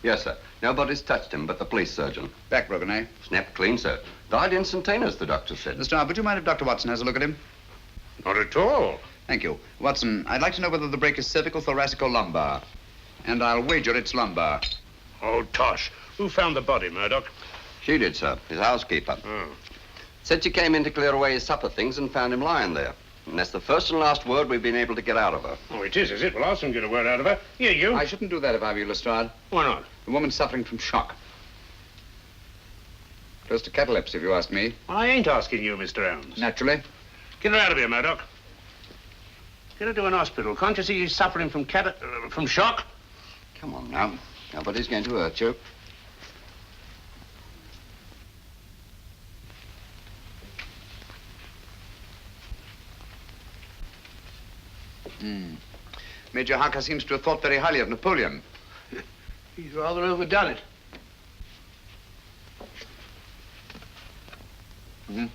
Yes, sir. Nobody's touched him but the police surgeon. Back broken, eh? Snapped clean, sir. Died instantaneous, the doctor said. Mr. Hart, would you mind if Dr. Watson has a look at him? Not at all. Thank you. Watson, I'd like to know whether the break is cervical, thoracic, or lumbar. And I'll wager it's lumbar. Oh, tosh. Who found the body, Murdoch? She did, sir. His housekeeper. Oh. Said she came in to clear away his supper things and found him lying there. And that's the first and last word we've been able to get out of her. Oh, it is it? Well, I'll soon get a word out of her. Here, you. I shouldn't do that if I were you, Lestrade. Why not? The woman's suffering from shock. Close to catalepsy, if you ask me. I ain't asking you, Mr. Holmes. Naturally. Get her out of here, Murdoch. Get her to an hospital. Can't you see she's suffering from shock? Come on now. Nobody's going to hurt you. Major Harker seems to have thought very highly of Napoleon. He's rather overdone it.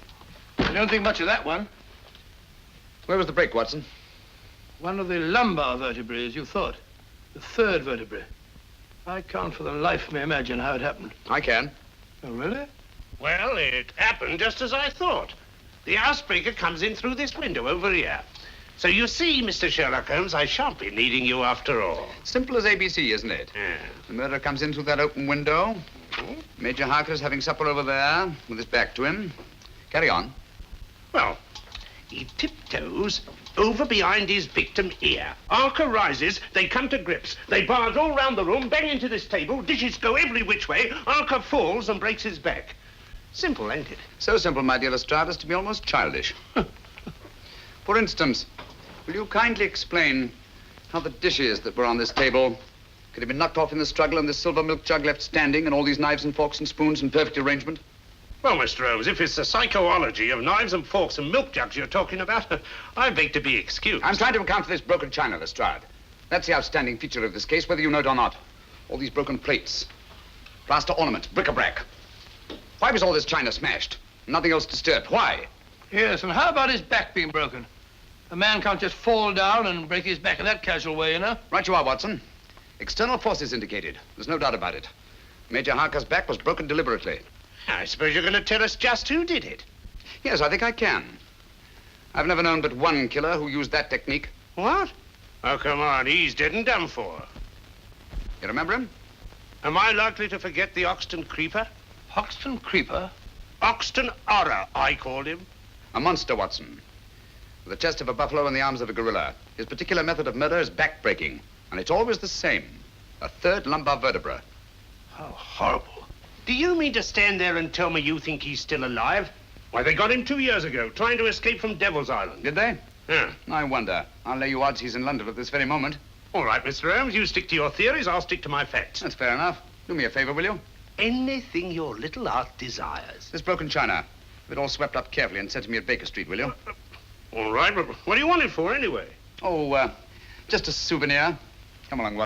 I don't think much of that one. Where was the break, Watson? One of the lumbar vertebrae, as you thought. The third vertebrae. I can't for the life of me imagine how it happened. I can. Oh, really? Well, it happened just as I thought. The housebreaker comes in through this window over here. So you see, Mr. Sherlock Holmes, I shan't be needing you after all. Simple as ABC, isn't it? Yeah. The murderer comes in through that open window. Major Harker's having supper over there with his back to him. Carry on. Well, he tiptoes over behind his victim ear. Harker rises, they come to grips. They barge all round the room, bang into this table, dishes go every which way. Harker falls and breaks his back. Simple, ain't it? So simple, my dear Lestrade, as to be almost childish. For instance, will you kindly explain how the dishes that were on this table could have been knocked off in the struggle and this silver milk jug left standing and all these knives and forks and spoons in perfect arrangement? Well, Mr. Holmes, if it's the psychology of knives and forks and milk jugs you're talking about, I beg to be excused. I'm trying to account for this broken china, Lestrade. That's the outstanding feature of this case, whether you know it or not. All these broken plates, plaster ornaments, bric-a-brac. Why was all this china smashed? Nothing else disturbed. Why? Yes, and how about his back being broken? A man can't just fall down and break his back in that casual way, you know? Right you are, Watson. External forces indicated. There's no doubt about it. Major Harker's back was broken deliberately. I suppose you're going to tell us just who did it. Yes, I think I can. I've never known but one killer who used that technique. What? Oh, come on, he's dead and done for. You remember him? Am I likely to forget the Oxton Creeper? Oxton Creeper? Oxton Horror, I called him. A monster, Watson. With the chest of a buffalo and the arms of a gorilla. His particular method of murder is back-breaking. And it's always the same. A third lumbar vertebra. How horrible. Do you mean to stand there and tell me you think he's still alive? Why, they got him 2 years ago, trying to escape from Devil's Island. Did they? Yeah. I wonder. I'll lay you odds he's in London at this very moment. All right, Mr. Holmes, you stick to your theories, I'll stick to my facts. That's fair enough. Do me a favor, will you? Anything your little art desires. This broken china. Have it all swept up carefully and sent to me at Baker Street, will you? All right, but what do you want it for, anyway? Oh, just a souvenir. Come along, Watson.